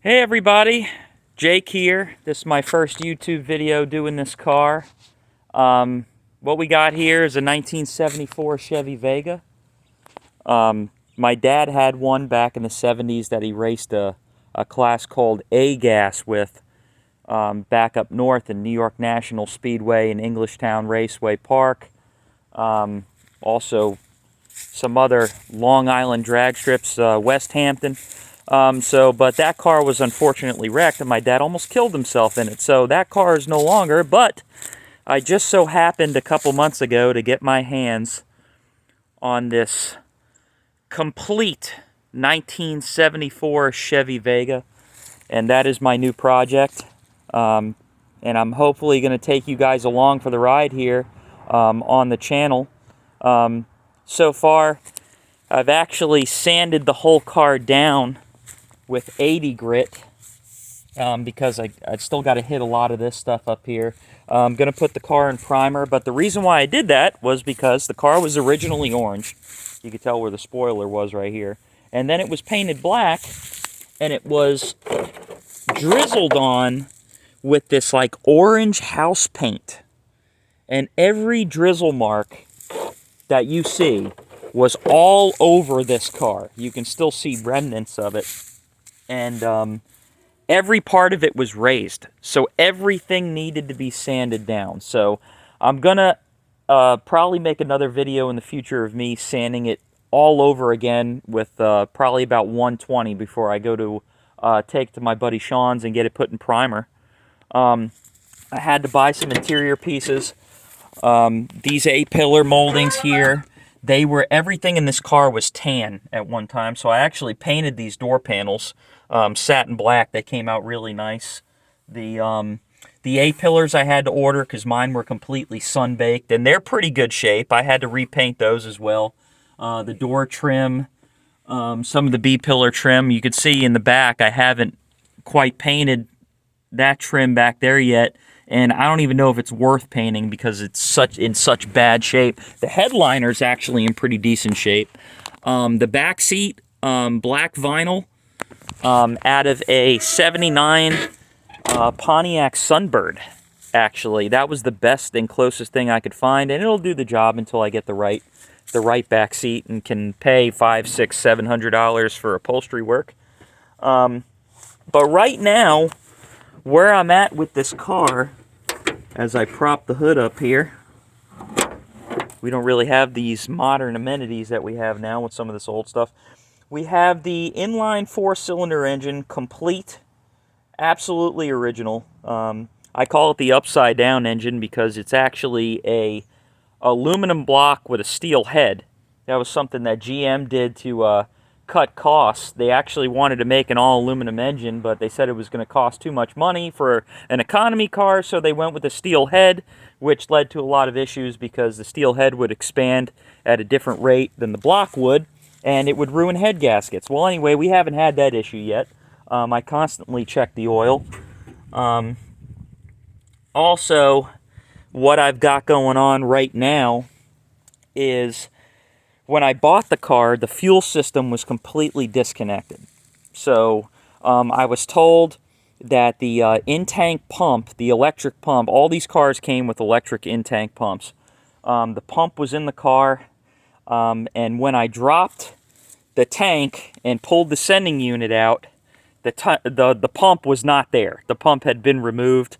Hey everybody, Jake here. This is my first YouTube video doing this car. What we got here is a 1974 Chevy Vega. My dad had one back in the 70s that he raced a class called A-Gas with back up north in New York National Speedway and Englishtown Raceway Park. Also some other Long Island drag strips, West Hampton. But that car was unfortunately wrecked, and my dad almost killed himself in it. So that car is no longer, but I just so happened a couple months ago to get my hands on this complete 1974 Chevy Vega, and that is my new project. And I'm hopefully going to take you guys along for the ride here on the channel. So far, I've actually sanded the whole car down with 80 grit because I still got to hit a lot of this stuff up here. I'm going to put the car in primer, but the reason why I did that was because the car was originally orange. You can tell where the spoiler was right here. And then it was painted black, and it was drizzled on with this like orange house paint. And every drizzle mark that you see was all over this car. You can still see remnants of it. And every part of it was raised. So everything needed to be sanded down. So I'm going to probably make another video in the future of me sanding it all over again with probably about 120 before I go to take it to my buddy Sean's and get it put in primer. I had to buy some interior pieces. These A-pillar moldings here, everything in this car was tan at one time, so I actually painted these door panels satin black. They came out really nice. The A-pillars I had to order because mine were completely sun-baked, and they're pretty good shape. I had to repaint those as well. The door trim, some of the B-pillar trim, you could see in the back, I haven't quite painted that trim back there yet. And I don't even know if it's worth painting because it's in such bad shape. The headliner's actually in pretty decent shape. The back seat, black vinyl, out of a '79 Pontiac Sunbird. Actually, that was the best and closest thing I could find, and it'll do the job until I get the right back seat and can pay $500, $600, $700 for upholstery work. But right now, where I'm at with this car, as I prop the hood up here, we don't really have these modern amenities that we have now with some of this old stuff. We have the inline 4-cylinder engine, complete, absolutely original. I call it the upside down engine because it's actually a aluminum block with a steel head. That was something that GM did to cut costs. They actually wanted to make an all-aluminum engine, but they said it was going to cost too much money for an economy car, so they went with a steel head, which led to a lot of issues because the steel head would expand at a different rate than the block would, and it would ruin head gaskets. Well, anyway, we haven't had that issue yet. I constantly check the oil. Also, what I've got going on right now is when I bought the car, the fuel system was completely disconnected. So I was told that the in-tank pump, the electric pump, all these cars came with electric in-tank pumps. The pump was in the car, and when I dropped the tank and pulled the sending unit out, the pump was not there. The pump had been removed.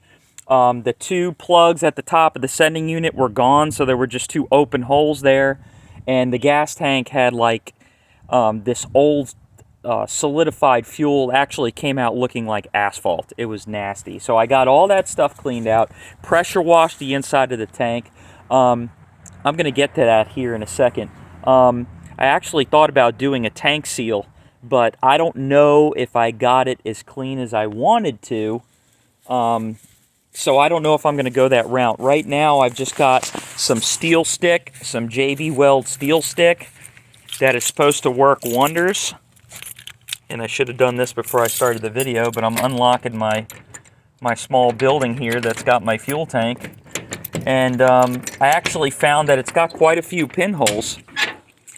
The two plugs at the top of the sending unit were gone, so there were just two open holes there. And the gas tank had like this old solidified fuel, actually came out looking like asphalt. It was nasty. So I got all that stuff cleaned out, pressure washed the inside of the tank. I'm going to get to that here in a second. I actually thought about doing a tank seal, but I don't know if I got it as clean as I wanted to. So I don't know if I'm going to go that route. Right now, I've just got some steel stick, some JV Weld steel stick that is supposed to work wonders. And I should have done this before I started the video, but I'm unlocking my small building here that's got my fuel tank. And I actually found that it's got quite a few pinholes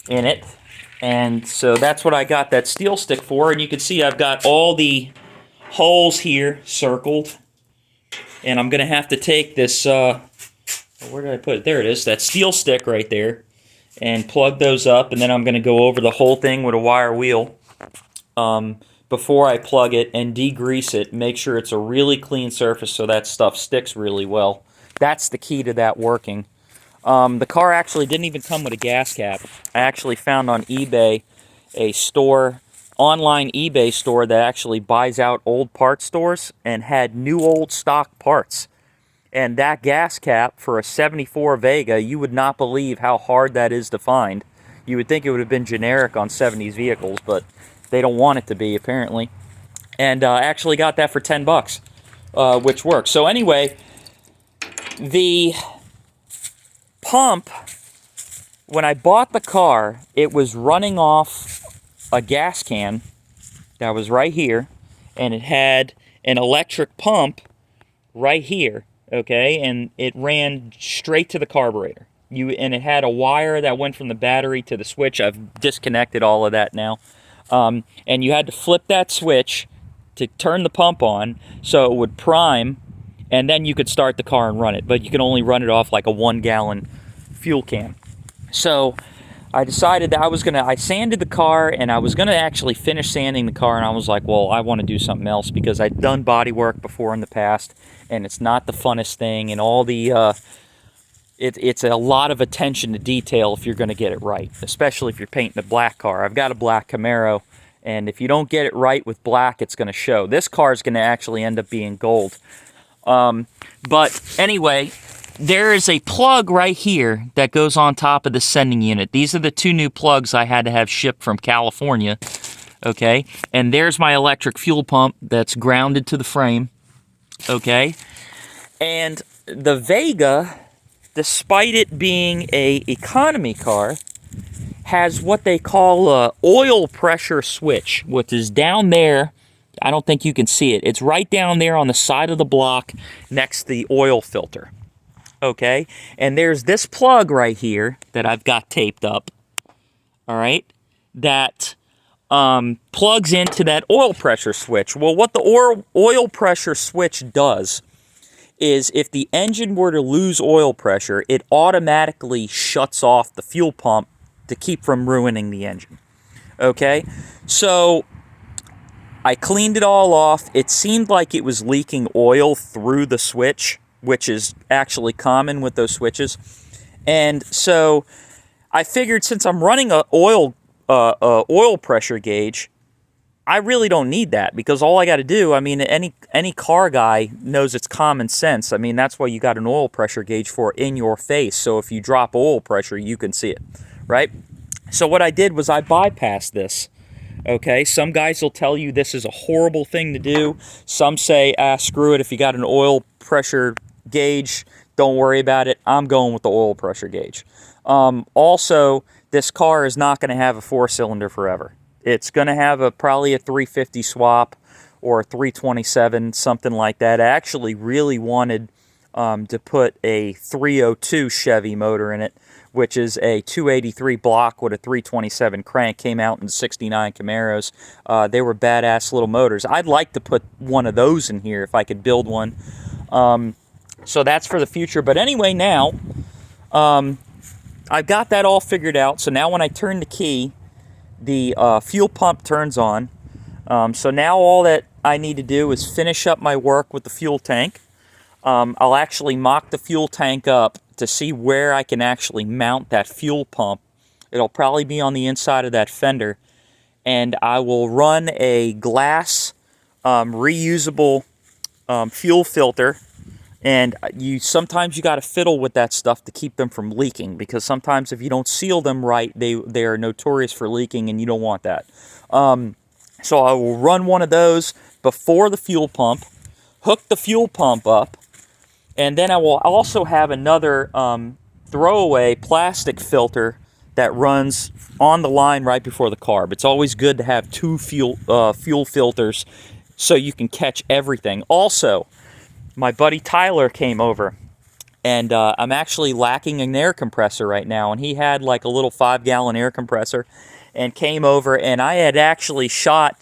in it. And so that's what I got that steel stick for. And you can see I've got all the holes here circled, and I'm going to have to take this, where did I put it? There it is, that steel stick right there, and plug those up, and then I'm going to go over the whole thing with a wire wheel before I plug it and degrease it. Make sure it's a really clean surface so that stuff sticks really well. That's the key to that working. The car actually didn't even come with a gas cap. I actually found on eBay a store, online eBay store that actually buys out old parts stores and had new old stock parts. And that gas cap for a 74 Vega, you would not believe how hard that is to find. You would think it would have been generic on 70s vehicles, but they don't want it to be, apparently. And I actually got that for 10 bucks, which works. So anyway, the pump, when I bought the car, it was running off a gas can that was right here, and it had an electric pump right here, okay, and it ran straight to the carburetor. And it had a wire that went from the battery to the switch. I've disconnected all of that now. And you had to flip that switch to turn the pump on so it would prime, and then you could start the car and run it. But you can only run it off like a 1-gallon fuel can. So I decided that I sanded the car, and I was going to actually finish sanding the car, and I was like, well, I want to do something else because I'd done body work before in the past, and it's not the funnest thing, and all the, it's a lot of attention to detail if you're going to get it right, especially if you're painting a black car. I've got a black Camaro, and if you don't get it right with black, it's going to show. This car is going to actually end up being gold. But anyway, there is a plug right here that goes on top of the sending unit. These are the 2 new plugs I had to have shipped from California, okay? And there's my electric fuel pump that's grounded to the frame, okay? And the Vega, despite it being a economy car, has what they call a oil pressure switch, which is down there. I don't think you can see it. It's right down there on the side of the block next to the oil filter. Okay? And there's this plug right here that I've got taped up. All right? That plugs into that oil pressure switch. Well, what the oil pressure switch does is if the engine were to lose oil pressure, it automatically shuts off the fuel pump to keep from ruining the engine. Okay? So I cleaned it all off. It seemed like it was leaking oil through the switch, which is actually common with those switches. And so I figured since I'm running a oil pressure gauge, I really don't need that because all I got to do, I mean, any car guy knows it's common sense. I mean, that's why you got an oil pressure gauge for in your face. So if you drop oil pressure, you can see it, right? So what I did was I bypassed this. Okay, some guys will tell you this is a horrible thing to do. Some say, screw it, if you got an oil pressure gauge, don't worry about it. I'm going with the oil pressure gauge. Also, this car is not going to have a 4-cylinder forever. It's going to have probably a 350 swap or a 327, something like that. I actually really wanted to put a 302 Chevy motor in it, which is a 283 block with a 327 crank. Came out in 69 Camaros. They were badass little motors. I'd like to put one of those in here if I could build one. So that's for the future. But anyway, now I've got that all figured out. So now when I turn the key, the fuel pump turns on. So now all that I need to do is finish up my work with the fuel tank. I'll actually mock the fuel tank up to see where I can actually mount that fuel pump. It'll probably be on the inside of that fender. And I will run a glass reusable fuel filter. And sometimes you got to fiddle with that stuff to keep them from leaking, because sometimes if you don't seal them right, they are notorious for leaking, and you don't want that. So I will run one of those before the fuel pump, hook the fuel pump up, and then I will also have another throwaway plastic filter that runs on the line right before the carb. It's always good to have 2 fuel filters so you can catch everything. Also, my buddy Tyler came over, and I'm actually lacking an air compressor right now, and he had like a little 5-gallon air compressor and came over, and I had actually shot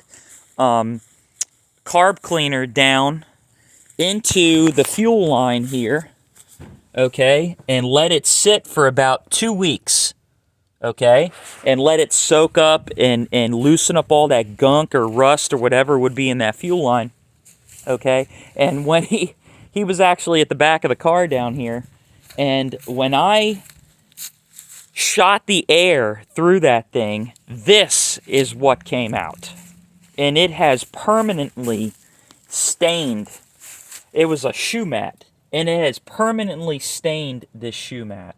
carb cleaner down into the fuel line here, okay, and let it sit for about 2 weeks, okay, and let it soak up and loosen up all that gunk or rust or whatever would be in that fuel line, okay. And when he was actually at the back of the car down here, and when I shot the air through that thing, this is what came out. And it has permanently stained. It was a shoe mat, and it has permanently stained this shoe mat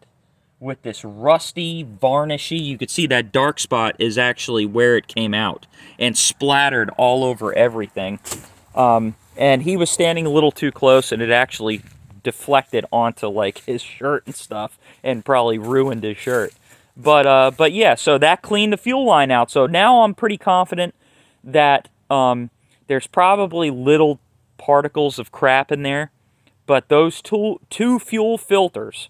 with this rusty, varnishy. You could see that dark spot is actually where it came out and splattered all over everything. And he was standing a little too close, and it actually deflected onto like his shirt and stuff and probably ruined his shirt. But yeah, so that cleaned the fuel line out. So now I'm pretty confident that there's probably little particles of crap in there, but those two fuel filters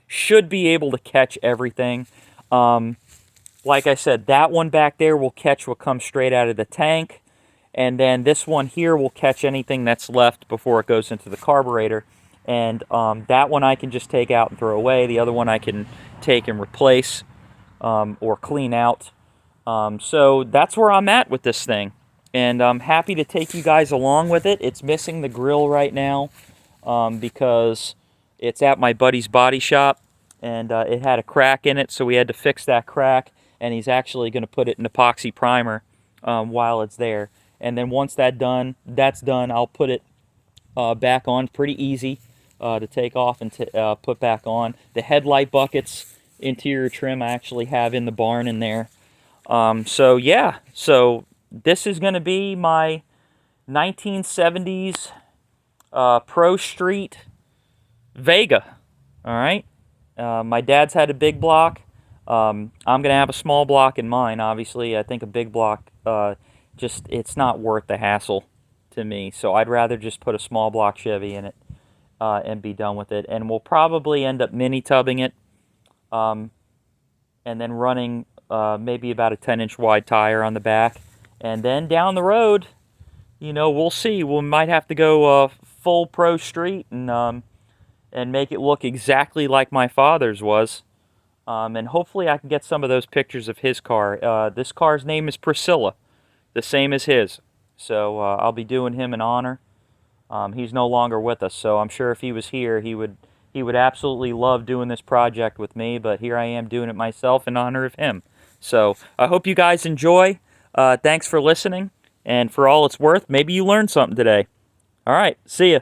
should be able to catch everything. Like I said, that one back there will catch what comes straight out of the tank, and then this one here will catch anything that's left before it goes into the carburetor. And that one I can just take out and throw away. The other one I can take and replace or clean out. So that's where I'm at with this thing. And I'm happy to take you guys along with it. It's missing the grill right now because it's at my buddy's body shop. And it had a crack in it, so we had to fix that crack. And he's actually going to put it in epoxy primer while it's there. And then once that's done, I'll put it back on pretty easy to take off and put back on. The headlight buckets, interior trim, I actually have in the barn in there. So yeah, so this is going to be my 1970s Pro Street Vega. All right. My dad's had a big block. I'm going to have a small block in mine, obviously. I think a big block, it's not worth the hassle to me. So I'd rather just put a small block Chevy in it and be done with it. And we'll probably end up mini tubbing it and then running maybe about a 10-inch wide tire on the back. And then down the road, we'll see. We might have to go full Pro Street and make it look exactly like my father's was. And hopefully I can get some of those pictures of his car. This car's name is Priscilla, the same as his. So I'll be doing him an honor. He's no longer with us, so I'm sure if he was here, he would absolutely love doing this project with me. But here I am doing it myself in honor of him. So I hope you guys enjoy. Thanks for listening, and for all it's worth, maybe you learned something today. All right, see ya.